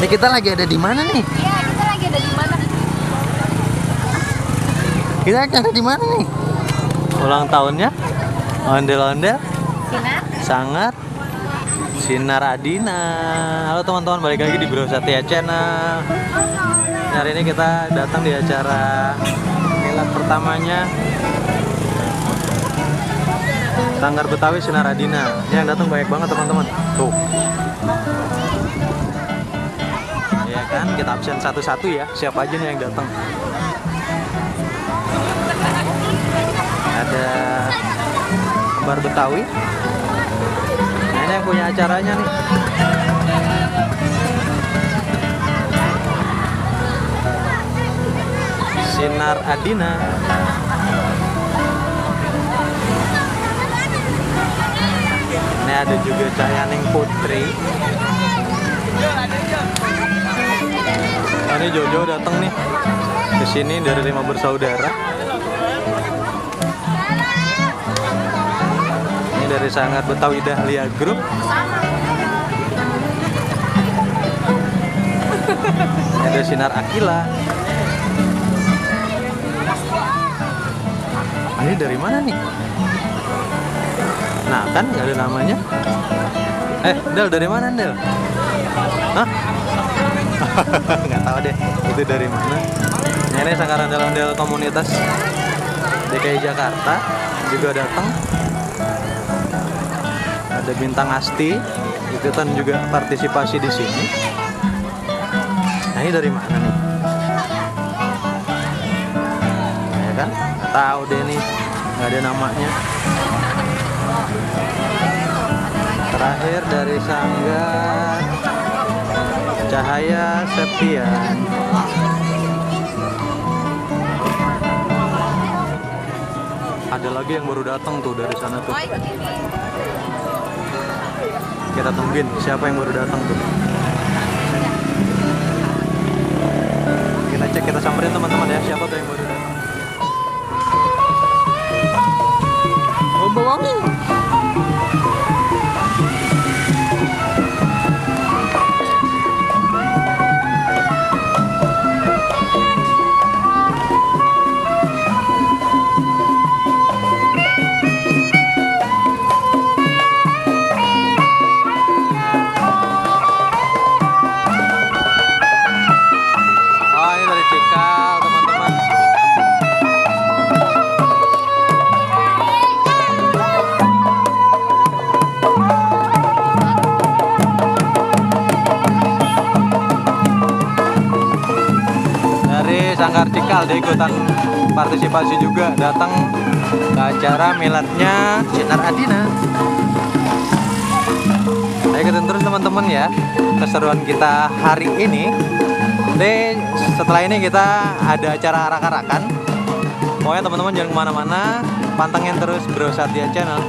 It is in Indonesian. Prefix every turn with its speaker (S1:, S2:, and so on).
S1: Ini kita lagi ada di mana nih?
S2: Iya, kita lagi ada di mana?
S1: Kita ada di mana nih? Ulang tahunnya ondel-ondel
S2: Sinar.
S1: sangat Sinar Adina. Halo teman-teman, balik lagi di Bro Satya Channel. Hari ini kita datang di acara milad pertamanya Sanggar Betawi Sinar Adina. Ini yang datang banyak banget teman-teman. Tuh. Ya kan, kita absen satu-satu ya. Siapa aja nih yang datang? Ada Kembar Betawi. Nah, ini yang punya acaranya nih. Sinar Adina. Ini ada juga Cahyaning Putri. Nah, ini Jojo datang nih ke sini dari 5 bersaudara. Ini dari Sanggar Betawi Dahlia Group. Ini ada Sinar Akila. Ini dari mana nih? Nah, kan nggak ada namanya. Del, dari mana Del? Hah? Nggak tahu deh itu dari mana. Nah, ini Sanggar ondel-ondel komunitas DKI Jakarta juga datang. Ada Bintang Asti ikutan juga partisipasi di sini. Nah, ini dari mana nih? Ya kan? Nggak tahu deh nih, nggak ada namanya. Terakhir dari Sanggar Cahaya Septian. Ada lagi yang baru datang tuh dari sana tuh. Kita tungguin siapa yang baru datang tuh. Kita cek, kita samperin teman-teman ya, siapa tuh yang baru datang. Oh, bawangin. Sanggar Cikal dia ikutan partisipasi juga, datang ke acara miladnya Sinar Adina. Ayo ikutin terus teman-teman ya keseruan kita hari ini. Jadi setelah ini kita ada acara arak-arakan. Pokoknya teman-teman jangan kemana-mana, pantengin terus Bro Satya Channel.